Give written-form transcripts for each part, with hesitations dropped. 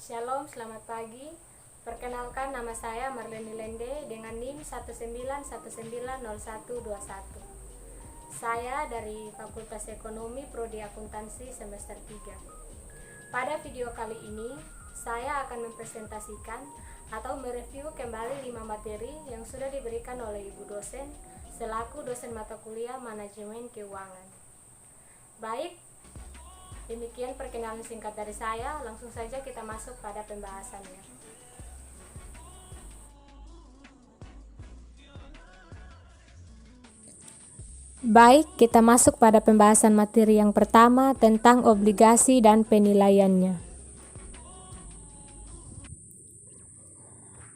Shalom, selamat pagi. Perkenalkan, nama saya Marleni Lende dengan NIM 191902121. Saya dari Fakultas Ekonomi Prodi Akuntansi semester 3. Pada video kali ini, saya akan mempresentasikan atau mereview kembali 5 materi yang sudah diberikan oleh Ibu dosen selaku dosen mata kuliah Manajemen Keuangan. Baik, demikian perkenalan singkat dari saya, langsung saja kita masuk pada pembahasannya. Baik, kita masuk pada pembahasan materi yang pertama tentang obligasi dan penilaiannya.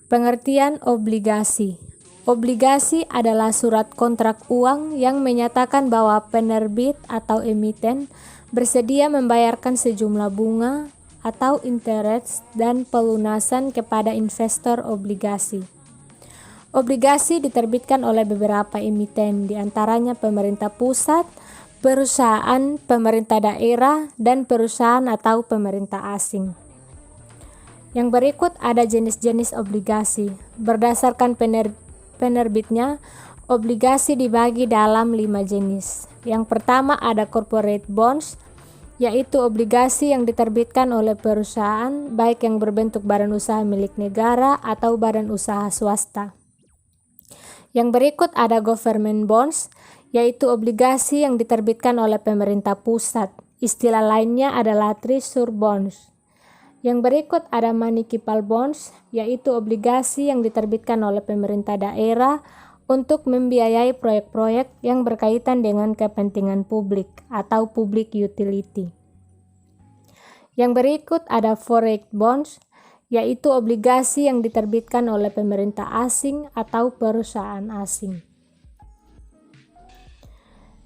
Pengertian obligasi. Obligasi adalah surat kontrak uang yang menyatakan bahwa penerbit atau emiten bersedia membayarkan sejumlah bunga atau interest dan pelunasan kepada investor obligasi. Obligasi diterbitkan oleh beberapa emiten, diantaranya pemerintah pusat, perusahaan pemerintah daerah, dan perusahaan atau pemerintah asing. Yang berikut ada jenis-jenis obligasi. Berdasarkan penerbitnya, obligasi dibagi dalam 5 jenis. Yang pertama ada corporate bonds, yaitu obligasi yang diterbitkan oleh perusahaan, baik yang berbentuk badan usaha milik negara atau badan usaha swasta. Yang berikut ada government bonds, yaitu obligasi yang diterbitkan oleh pemerintah pusat. Istilah lainnya adalah treasury bonds. Yang berikut ada municipal bonds, yaitu obligasi yang diterbitkan oleh pemerintah daerah untuk membiayai proyek-proyek yang berkaitan dengan kepentingan publik atau public utility. Yang berikut ada foreign bonds, yaitu obligasi yang diterbitkan oleh pemerintah asing atau perusahaan asing.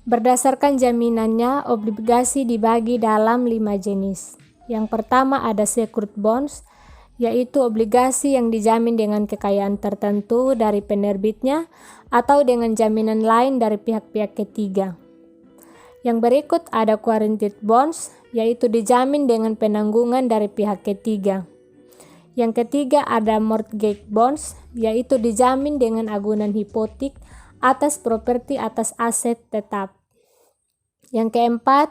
Berdasarkan jaminannya, obligasi dibagi dalam 5 jenis. Yang pertama ada secured bonds, yaitu obligasi yang dijamin dengan kekayaan tertentu dari penerbitnya atau dengan jaminan lain dari pihak-pihak ketiga. Yang berikut ada guaranteed bonds, yaitu dijamin dengan penanggungan dari pihak ketiga. Yang ketiga ada mortgage bonds, yaitu dijamin dengan agunan hipotek atas properti atas aset tetap. Yang keempat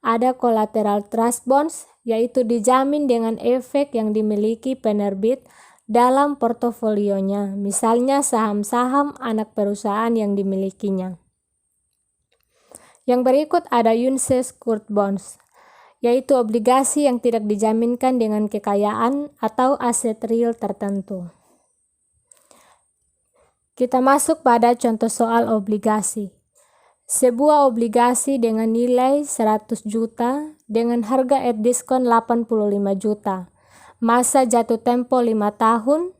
ada collateral trust bonds, yaitu dijamin dengan efek yang dimiliki penerbit dalam portofolionya, misalnya saham-saham anak perusahaan yang dimilikinya. Yang berikut ada unsecured bonds, yaitu obligasi yang tidak dijaminkan dengan kekayaan atau aset real tertentu. Kita masuk pada contoh soal obligasi. Sebuah obligasi dengan nilai 100 juta dengan harga at diskon 85 juta. Masa jatuh tempo 5 tahun.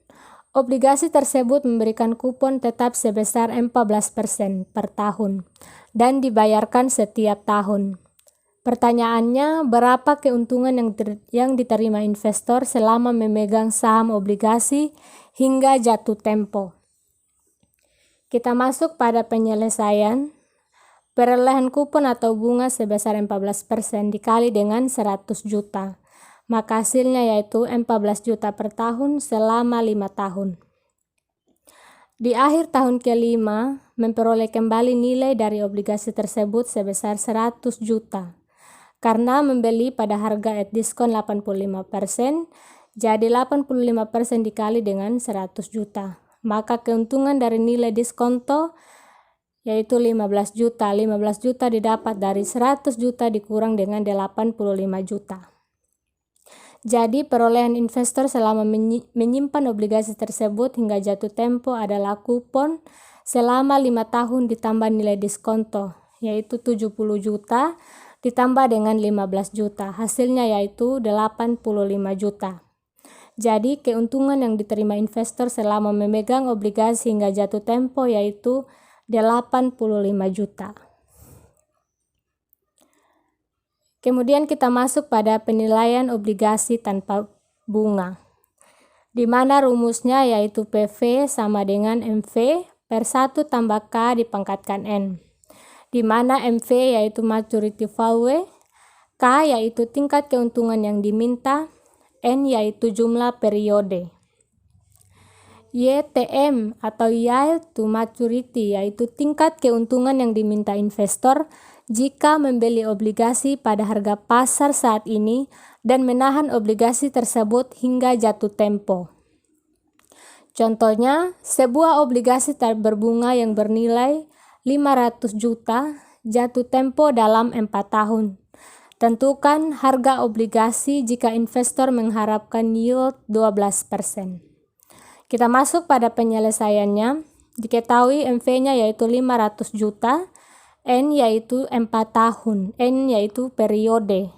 Obligasi tersebut memberikan kupon tetap sebesar 14% per tahun dan dibayarkan setiap tahun. Pertanyaannya, berapa keuntungan yang diterima investor selama memegang saham obligasi hingga jatuh tempo? Kita masuk pada penyelesaian. Perolehan kupon atau bunga sebesar 14% dikali dengan 100 juta. Maka hasilnya yaitu 14 juta per tahun selama 5 tahun. Di akhir tahun kelima, memperoleh kembali nilai dari obligasi tersebut sebesar 100 juta. Karena membeli pada harga at diskon 85%, jadi 85% dikali dengan 100 juta. Maka keuntungan dari nilai diskonto yaitu 15 juta. 15 juta didapat dari 100 juta dikurang dengan 85 juta. Jadi perolehan investor selama menyimpan obligasi tersebut hingga jatuh tempo adalah kupon selama 5 tahun ditambah nilai diskonto, yaitu 70 juta ditambah dengan 15 juta. Hasilnya yaitu 85 juta. Jadi keuntungan yang diterima investor selama memegang obligasi hingga jatuh tempo yaitu 85 juta. Kemudian kita masuk pada penilaian obligasi tanpa bunga, di mana rumusnya yaitu PV sama dengan MV per 1 tambah K dipangkatkan N, di mana MV yaitu maturity value, K yaitu tingkat keuntungan yang diminta, N yaitu jumlah periode. YTM atau Yield to Maturity yaitu tingkat keuntungan yang diminta investor jika membeli obligasi pada harga pasar saat ini dan menahan obligasi tersebut hingga jatuh tempo. Contohnya, sebuah obligasi berbunga yang bernilai 500 juta jatuh tempo dalam 4 tahun. Tentukan harga obligasi jika investor mengharapkan yield 12%. Kita masuk pada penyelesaiannya. Diketahui MV-nya yaitu 500 juta, N yaitu 4 tahun, N yaitu periode.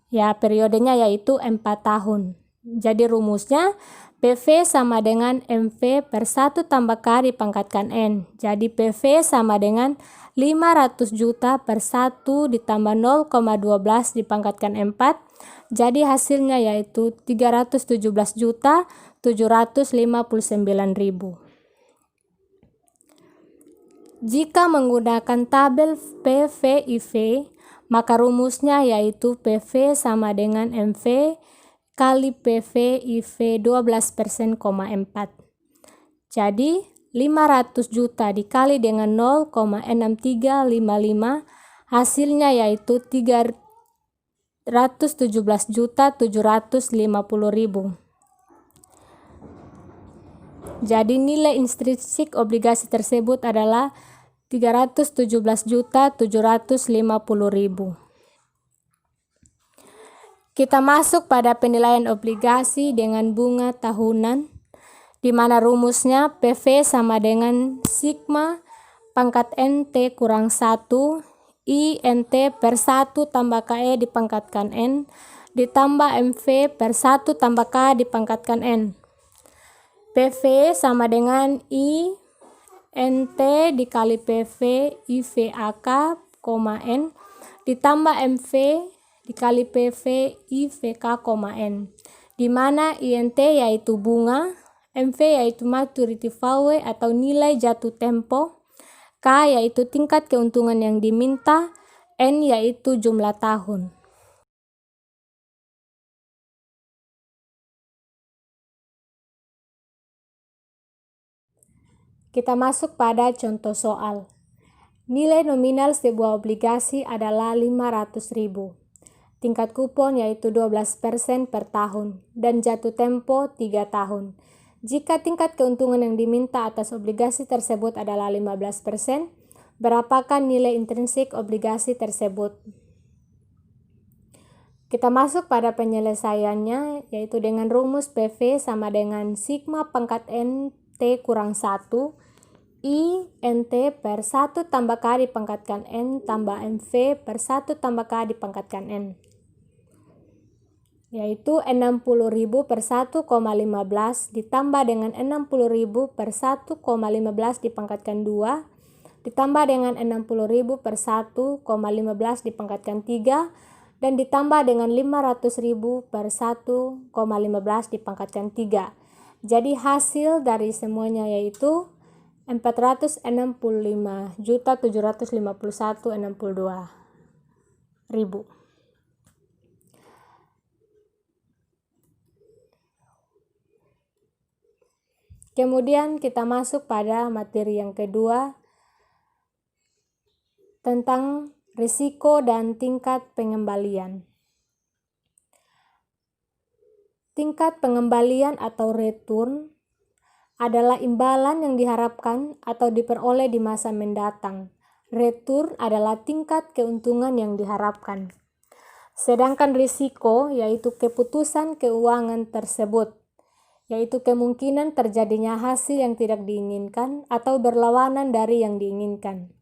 Ya, periodenya yaitu 4 tahun. Jadi rumusnya PV sama dengan MV per 1 tambah K dipangkatkan N. Jadi PV sama dengan 500 juta per 1 ditambah 0,12 dipangkatkan 4. Jadi hasilnya yaitu 317 juta 759.000. Jika menggunakan tabel PV/IV, maka rumusnya yaitu PV sama dengan MV kali PV/IV 12%, 4. Jadi 500 juta dikali dengan 0,6355 hasilnya yaitu 317 juta 750.000. Jadi nilai intrinsik obligasi tersebut adalah 317 juta 750.000. Kita masuk pada penilaian obligasi dengan bunga tahunan, di mana rumusnya PV sama dengan sigma pangkat NT kurang 1 I NT per 1 tambah KE dipangkatkan N ditambah MV per 1 tambah K dipangkatkan N. PV sama dengan I NT dikali PV IV AK, N ditambah MV dikali PV IVK, N, di mana INT yaitu bunga, MV yaitu maturity value atau nilai jatuh tempo, K yaitu tingkat keuntungan yang diminta, N yaitu jumlah tahun. Kita masuk pada contoh soal. Nilai nominal sebuah obligasi adalah 500.000. Tingkat kupon yaitu 12% per tahun dan jatuh tempo 3 tahun. Jika tingkat keuntungan yang diminta atas obligasi tersebut adalah 15%, berapakah nilai intrinsik obligasi tersebut? Kita masuk pada penyelesaiannya, yaitu dengan rumus PV sama dengan sigma pangkat NT kurang 1 I NT per 1 tambah K dipangkatkan N tambah MV per 1 tambah K dipangkatkan N, yaitu 60.000 per 1,15 ditambah dengan 60.000 per 1,15 dipangkatkan 2 ditambah dengan 60.000 per 1,15 dipangkatkan 3 dan ditambah dengan 500.000 per 1,15 dipangkatkan 3. Jadi hasil dari semuanya yaitu 465.751.62.000. Kemudian kita masuk pada materi yang kedua tentang risiko dan tingkat pengembalian. Tingkat pengembalian atau return adalah imbalan yang diharapkan atau diperoleh di masa mendatang. Return adalah tingkat keuntungan yang diharapkan. Sedangkan risiko yaitu keputusan keuangan tersebut, yaitu kemungkinan terjadinya hasil yang tidak diinginkan atau berlawanan dari yang diinginkan.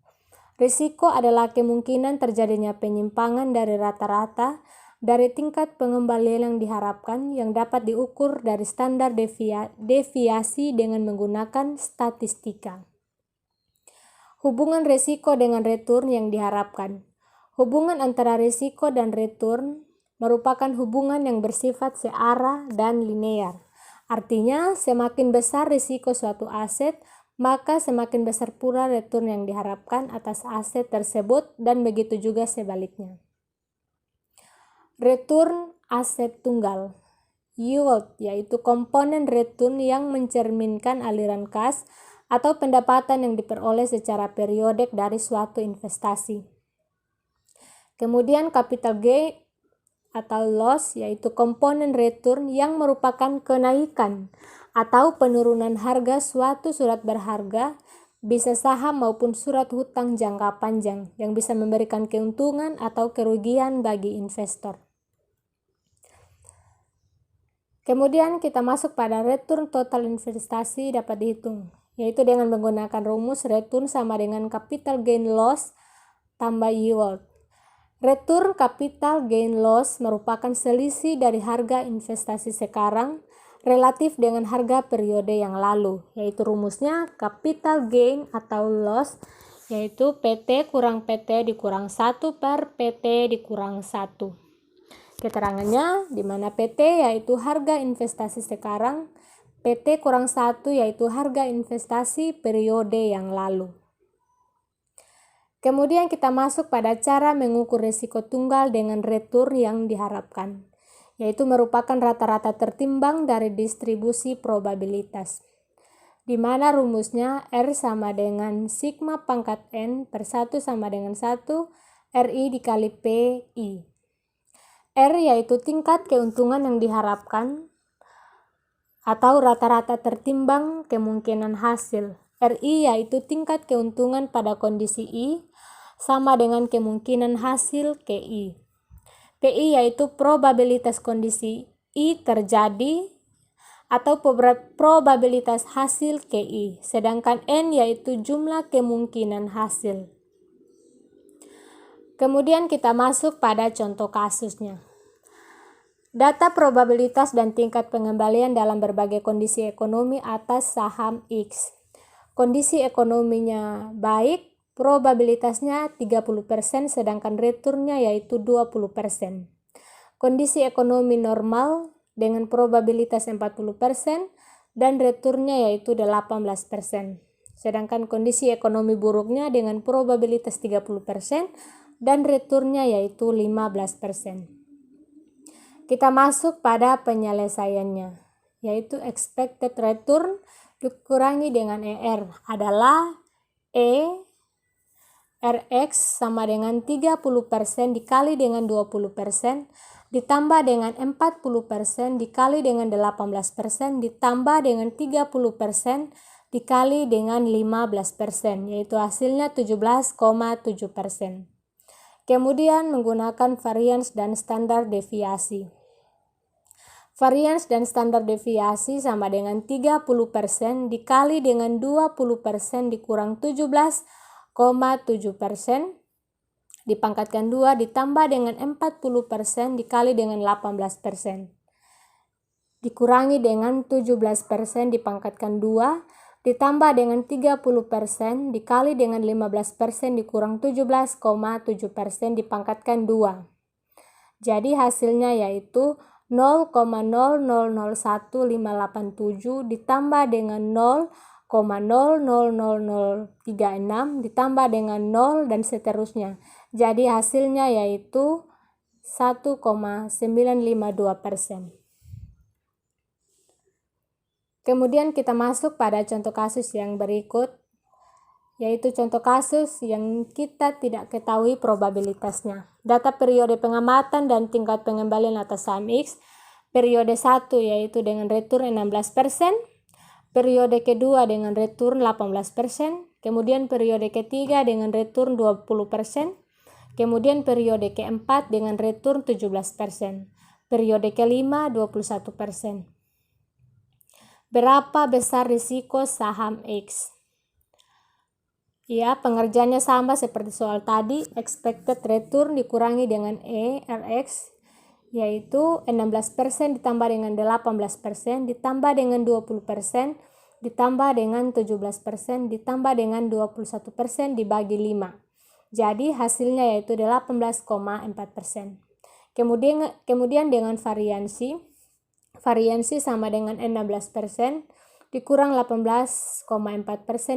Risiko adalah kemungkinan terjadinya penyimpangan dari rata-rata dari tingkat pengembalian yang diharapkan yang dapat diukur dari standar deviasi dengan menggunakan statistika. Hubungan risiko dengan return yang diharapkan. Hubungan antara risiko dan return merupakan hubungan yang bersifat searah dan linear. Artinya, semakin besar risiko suatu aset, maka semakin besar pula return yang diharapkan atas aset tersebut dan begitu juga sebaliknya. Return aset tunggal. yield, yaitu komponen return yang mencerminkan aliran kas atau pendapatan yang diperoleh secara periodik dari suatu investasi. Kemudian capital gain atau loss, yaitu komponen return yang merupakan kenaikan atau penurunan harga suatu surat berharga, bisa saham maupun surat hutang jangka panjang yang bisa memberikan keuntungan atau kerugian bagi investor. Kemudian kita masuk pada return total investasi dapat dihitung, yaitu dengan menggunakan rumus return sama dengan capital gain loss tambah yield. Return capital gain loss merupakan selisih dari harga investasi sekarang relatif dengan harga periode yang lalu, yaitu rumusnya capital gain atau loss, yaitu PT kurang PT dikurang 1 per PT dikurang 1. Keterangannya di mana PT yaitu harga investasi sekarang, PT kurang 1 yaitu harga investasi periode yang lalu. Kemudian kita masuk pada cara mengukur risiko tunggal dengan return yang diharapkan, yaitu merupakan rata-rata tertimbang dari distribusi probabilitas, di mana rumusnya R sama dengan sigma pangkat N per 1 sama dengan 1 RI dikali PI. R yaitu tingkat keuntungan yang diharapkan atau rata-rata tertimbang kemungkinan hasil. RI yaitu tingkat keuntungan pada kondisi I sama dengan kemungkinan hasil KI. PI yaitu probabilitas kondisi I terjadi atau probabilitas hasil KI, sedangkan N yaitu jumlah kemungkinan hasil. Kemudian kita masuk pada contoh kasusnya. Data probabilitas dan tingkat pengembalian dalam berbagai kondisi ekonomi atas saham X. Kondisi ekonominya baik, probabilitasnya 30%, sedangkan returnnya yaitu 20%. Kondisi ekonomi normal dengan probabilitas 40% dan returnnya yaitu 18%. Sedangkan kondisi ekonomi buruknya dengan probabilitas 30% dan returnnya yaitu 15%. Kita masuk pada penyelesaiannya, yaitu expected return dikurangi dengan ER adalah RX sama dengan 30% dikali dengan 20% ditambah dengan 40% dikali dengan 18% ditambah dengan 30% dikali dengan 15%, yaitu hasilnya 17,7%. Kemudian menggunakan varians dan standar deviasi. Varians dan standar deviasi sama dengan 30% dikali dengan 20% dikurang 17,7% dipangkatkan 2 ditambah dengan 40% dikali dengan 18%. Dikurangi dengan 17% dipangkatkan 2 ditambah dengan 30% dikali dengan 15% dikurang 17,7% dipangkatkan 2. Jadi hasilnya yaitu 0,000157 ditambah dengan 0,000036 ditambah dengan 0 dan seterusnya. Jadi hasilnya yaitu 1,952%. Kemudian kita masuk pada contoh kasus yang berikut, yaitu contoh kasus yang kita tidak ketahui probabilitasnya. Data periode pengamatan dan tingkat pengembalian atas saham X. Periode 1 yaitu dengan return 16%, periode kedua dengan return 18%, kemudian periode ketiga dengan return 20%, kemudian periode keempat dengan return 17%, periode kelima 21%. Berapa besar risiko saham X? Ya, pengerjaannya sama seperti soal tadi, expected return dikurangi dengan RX, yaitu 16% ditambah dengan 18% ditambah dengan 20% ditambah dengan 17% ditambah dengan 21% dibagi 5. Jadi hasilnya yaitu 18,4%. Kemudian dengan variansi sama dengan 16% dikurang 18,4%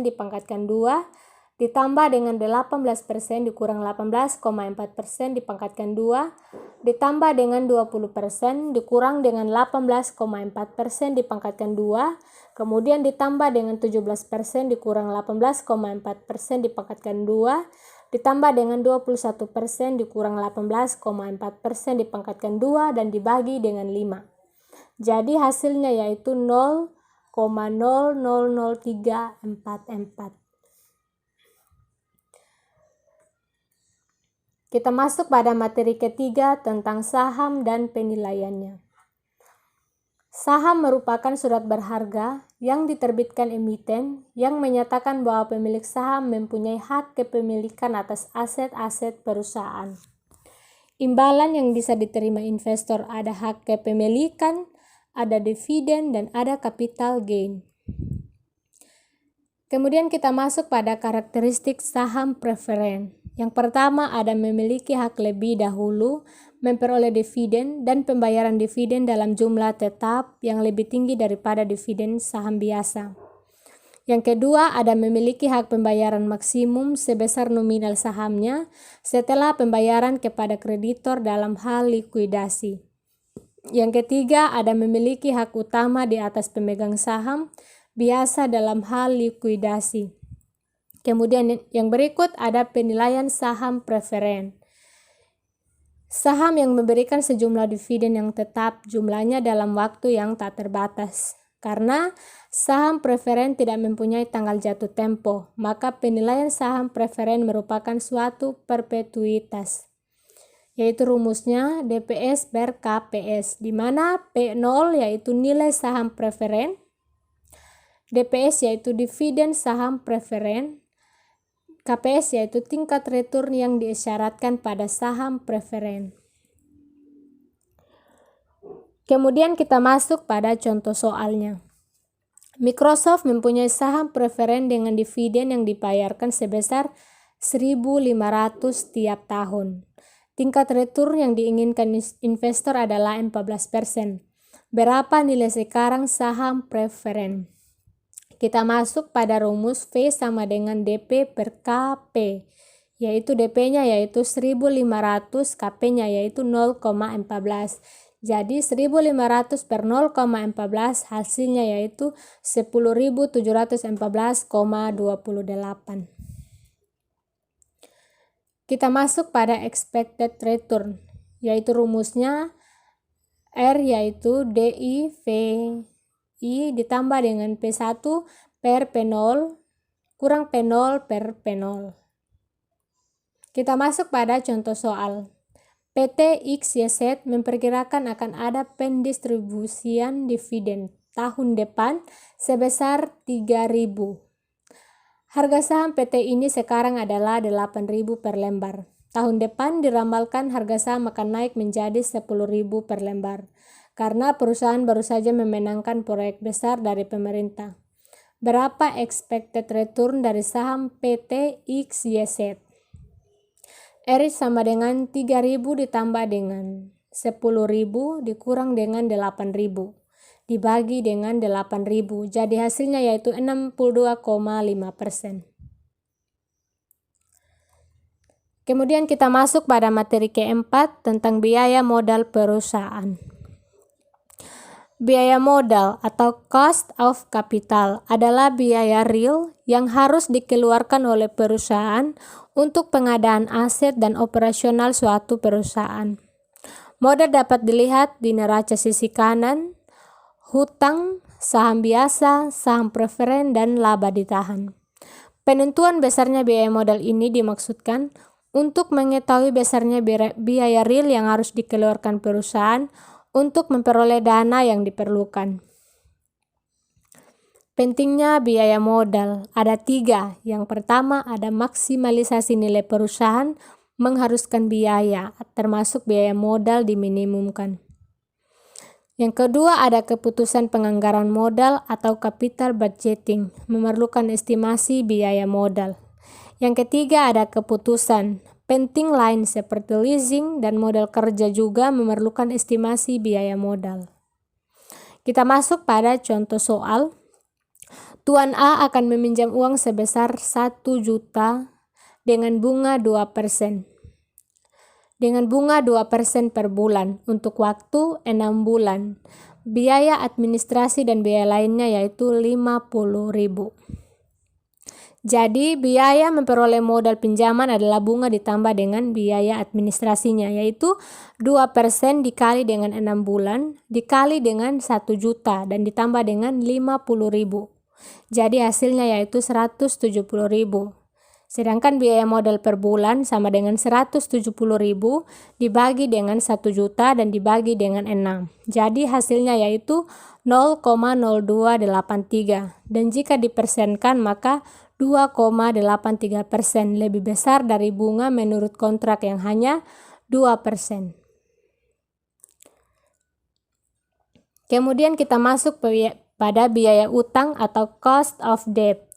dipangkatkan 2 ditambah dengan 18% dikurang 18,4% dipangkatkan 2, ditambah dengan 20% dikurang dengan 18,4% dipangkatkan 2, kemudian ditambah dengan 17% dikurang 18,4% dipangkatkan 2, ditambah dengan 21% dikurang 18,4% dipangkatkan 2 dan dibagi dengan 5. Jadi hasilnya yaitu 0,000344. Kita masuk pada materi ketiga tentang saham dan penilaiannya. Saham merupakan surat berharga yang diterbitkan emiten yang menyatakan bahwa pemilik saham mempunyai hak kepemilikan atas aset-aset perusahaan. Imbalan yang bisa diterima investor ada hak kepemilikan, ada dividen, dan ada capital gain. Kemudian kita masuk pada karakteristik saham preferen. Yang pertama ada memiliki hak lebih dahulu, memperoleh dividen dan pembayaran dividen dalam jumlah tetap yang lebih tinggi daripada dividen saham biasa. Yang kedua ada memiliki hak pembayaran maksimum sebesar nominal sahamnya setelah pembayaran kepada kreditor dalam hal likuidasi. Yang ketiga ada memiliki hak utama di atas pemegang saham biasa dalam hal likuidasi. Kemudian yang berikut ada penilaian saham preferen. Saham yang memberikan sejumlah dividen yang tetap jumlahnya dalam waktu yang tak terbatas. Karena saham preferen tidak mempunyai tanggal jatuh tempo, maka penilaian saham preferen merupakan suatu perpetuitas. Yaitu rumusnya DPS per KPS, di mana P0 yaitu nilai saham preferen, DPS yaitu dividen saham preferen, KPS yaitu tingkat return yang diisyaratkan pada saham preferen. Kemudian kita masuk pada contoh soalnya. Microsoft mempunyai saham preferen dengan dividen yang dibayarkan sebesar 1.500 tiap tahun. Tingkat return yang diinginkan investor adalah 14%. Berapa nilai sekarang saham preferen? Kita masuk pada rumus V sama dengan DP per KP, yaitu DP-nya yaitu 1.500, KP-nya yaitu 0,14. Jadi 1.500 per 0,14 hasilnya yaitu 10.714,28. Kita masuk pada expected return, yaitu rumusnya R yaitu DIVI ditambah dengan P1 per P0 kurang P0 per P0. Kita masuk pada contoh soal. PT XYZ memperkirakan akan ada pendistribusian dividen tahun depan sebesar 3.000. Harga saham PT ini sekarang adalah 8.000 per lembar. Tahun depan diramalkan harga saham akan naik menjadi 10.000 per lembar. Karena perusahaan baru saja memenangkan proyek besar dari pemerintah. Berapa expected return dari saham PT XYZ? R sama dengan 3.000 ditambah dengan 10.000 dikurang dengan 8.000 dibagi dengan 8.000. Jadi hasilnya yaitu 62,5%. Kemudian kita masuk pada materi keempat tentang biaya modal perusahaan. Biaya modal atau cost of capital adalah biaya real yang harus dikeluarkan oleh perusahaan untuk pengadaan aset dan operasional suatu perusahaan. Modal dapat dilihat di neraca sisi kanan, hutang, saham biasa, saham preferen, dan laba ditahan. Penentuan besarnya biaya modal ini dimaksudkan untuk mengetahui besarnya biaya real yang harus dikeluarkan perusahaan untuk memperoleh dana yang diperlukan. Pentingnya biaya modal ada 3. Yang pertama ada maksimalisasi nilai perusahaan mengharuskan biaya, termasuk biaya modal diminimumkan. Yang kedua ada keputusan penganggaran modal atau capital budgeting, memerlukan estimasi biaya modal. Yang ketiga ada keputusan penting lain seperti leasing dan modal kerja juga memerlukan estimasi biaya modal. Kita masuk pada contoh soal. Tuan A akan meminjam uang sebesar 1 juta dengan bunga 2%. Dengan bunga 2% per bulan untuk waktu 6 bulan. Biaya administrasi dan biaya lainnya yaitu 50.000. Jadi biaya memperoleh modal pinjaman adalah bunga ditambah dengan biaya administrasinya, yaitu 2% dikali dengan 6 bulan, dikali dengan 1 juta, dan ditambah dengan 50.000. Jadi hasilnya yaitu 170.000. Sedangkan biaya modal per bulan sama dengan 170.000 dibagi dengan 1 juta dan dibagi dengan 6. Jadi hasilnya yaitu 0,0283. Dan jika dipersenkan maka 2,83%, lebih besar dari bunga menurut kontrak yang hanya 2%. Kemudian kita masuk pada biaya utang atau cost of debt.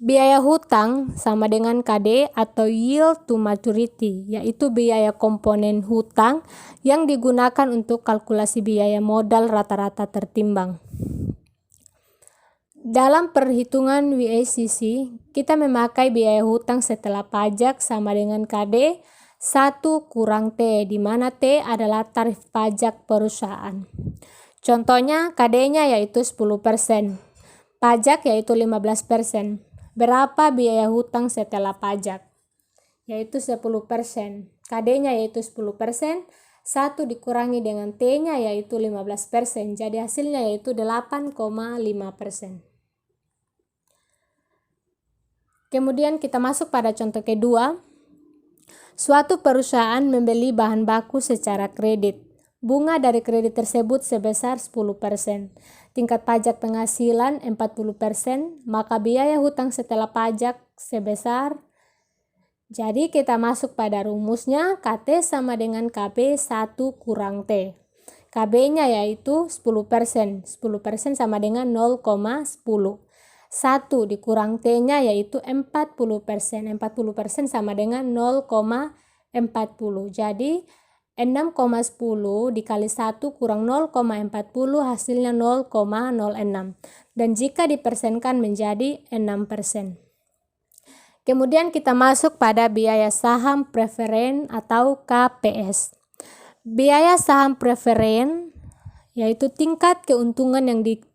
Biaya hutang sama dengan KD atau yield to maturity, yaitu biaya komponen hutang yang digunakan untuk kalkulasi biaya modal rata-rata tertimbang. Dalam perhitungan WACC, kita memakai biaya hutang setelah pajak sama dengan KD 1 kurang T, di mana T adalah tarif pajak perusahaan. Contohnya KD-nya yaitu 10%, pajak yaitu 15%. Berapa biaya hutang setelah pajak? Yaitu 10%. KD-nya yaitu 10%, 1 dikurangi dengan T-nya yaitu 15%. Jadi hasilnya yaitu 8,5%. Kemudian kita masuk pada contoh kedua. Suatu perusahaan membeli bahan baku secara kredit. Bunga dari kredit tersebut sebesar 10%. Tingkat pajak penghasilan 40%, maka biaya hutang setelah pajak sebesar. Jadi kita masuk pada rumusnya, KT sama dengan KB 1 kurang T. KB-nya yaitu 10%. 10% sama dengan 0,10. 1 dikurang T-nya yaitu 40%. 40% sama dengan 0,40. Jadi 6,10 dikali 1 kurang 0,40 hasilnya 0,06. Dan jika dipersenkan menjadi 6%. Kemudian kita masuk pada biaya saham preferen atau KPS. Biaya saham preferen yaitu tingkat keuntungan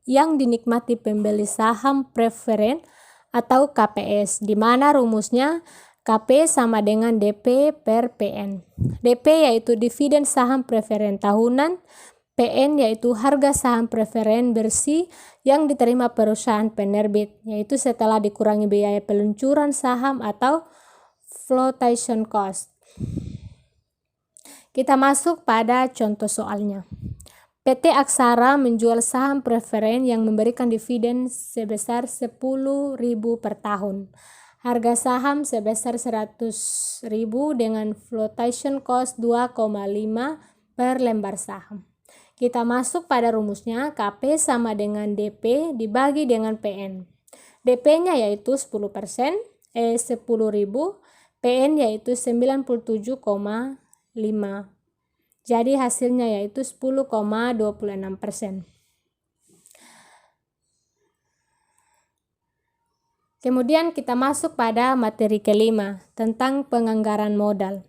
yang dinikmati pembeli saham preferen atau KPS, di mana rumusnya KP sama dengan DP per PN. DP yaitu dividen saham preferen tahunan, PN yaitu harga saham preferen bersih yang diterima perusahaan penerbit, yaitu setelah dikurangi biaya peluncuran saham atau flotation cost. Kita masuk pada contoh soalnya. PT Aksara menjual saham preferen yang memberikan dividen sebesar 10.000 per tahun. Harga saham sebesar 100.000 dengan flotation cost 2,5 per lembar saham. Kita masuk pada rumusnya, KP sama dengan DP dibagi dengan PN. DP-nya yaitu 10%, 10.000, PN yaitu 97,5. Jadi hasilnya yaitu 10,26%. Kemudian kita masuk pada materi kelima tentang penganggaran modal.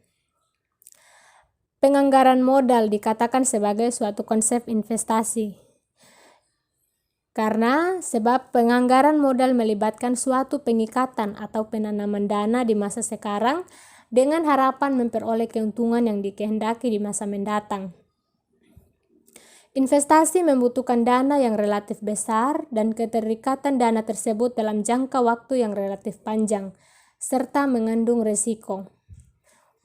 Penganggaran modal dikatakan sebagai suatu konsep investasi. Karena sebab penganggaran modal melibatkan suatu pengikatan atau penanaman dana di masa sekarang dengan harapan memperoleh keuntungan yang dikehendaki di masa mendatang. Investasi membutuhkan dana yang relatif besar dan keterikatan dana tersebut dalam jangka waktu yang relatif panjang, serta mengandung risiko.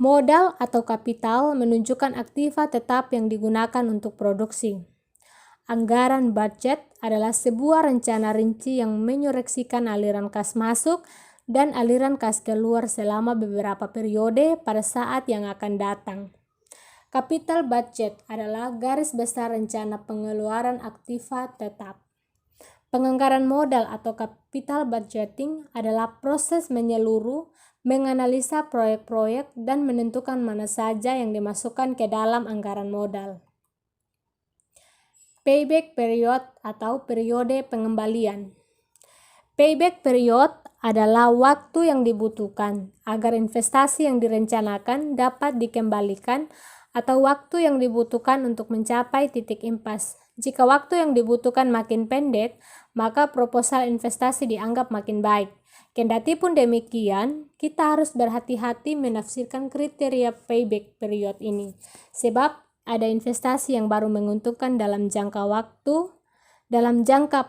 Modal atau kapital menunjukkan aktiva tetap yang digunakan untuk produksi. Anggaran budget adalah sebuah rencana rinci yang menyoreksikan aliran kas masuk dan aliran kas keluar selama beberapa periode pada saat yang akan datang. Capital budget adalah garis besar rencana pengeluaran aktiva tetap. Penganggaran modal atau capital budgeting adalah proses menyeluruh, menganalisa proyek-proyek dan menentukan mana saja yang dimasukkan ke dalam anggaran modal. Payback period atau periode pengembalian. Payback period adalah waktu yang dibutuhkan agar investasi yang direncanakan dapat dikembalikan atau waktu yang dibutuhkan untuk mencapai titik impas. Jika waktu yang dibutuhkan makin pendek, maka proposal investasi dianggap makin baik. Kendati pun demikian, kita harus berhati-hati menafsirkan kriteria payback period ini, sebab ada investasi yang baru menguntungkan dalam jangka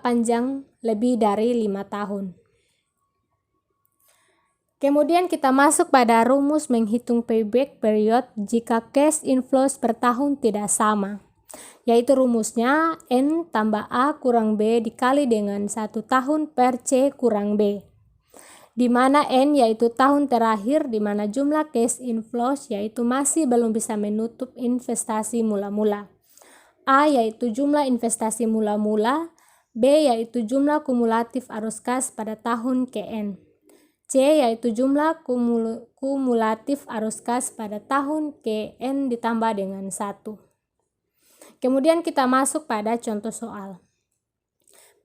panjang lebih dari 5 tahun. Kemudian kita masuk pada rumus menghitung payback period jika cash inflows per tahun tidak sama, yaitu rumusnya N tambah A kurang B dikali dengan 1 tahun per C kurang B, di mana N yaitu tahun terakhir di mana jumlah cash inflows yaitu masih belum bisa menutup investasi mula-mula, A yaitu jumlah investasi mula-mula, B yaitu jumlah kumulatif arus kas pada tahun KN, C yaitu jumlah kumulatif arus kas pada tahun KN ditambah dengan 1. Kemudian kita masuk pada contoh soal.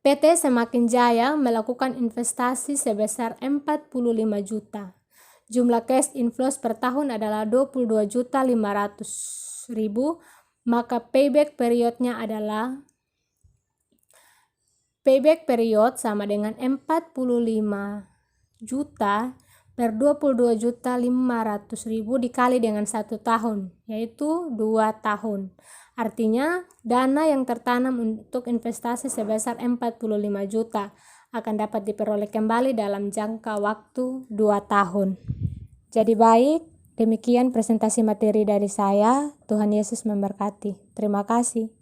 PT Semakin Jaya melakukan investasi sebesar 45 juta. Jumlah cash inflows per tahun adalah 22.500.000, maka payback period sama dengan 45 juta per 22.500.000 dikali dengan 1 tahun, yaitu 2 tahun. Artinya, dana yang tertanam untuk investasi sebesar 45 juta akan dapat diperoleh kembali dalam jangka waktu 2 tahun. Jadi baik, demikian presentasi materi dari saya. Tuhan Yesus memberkati. Terima kasih.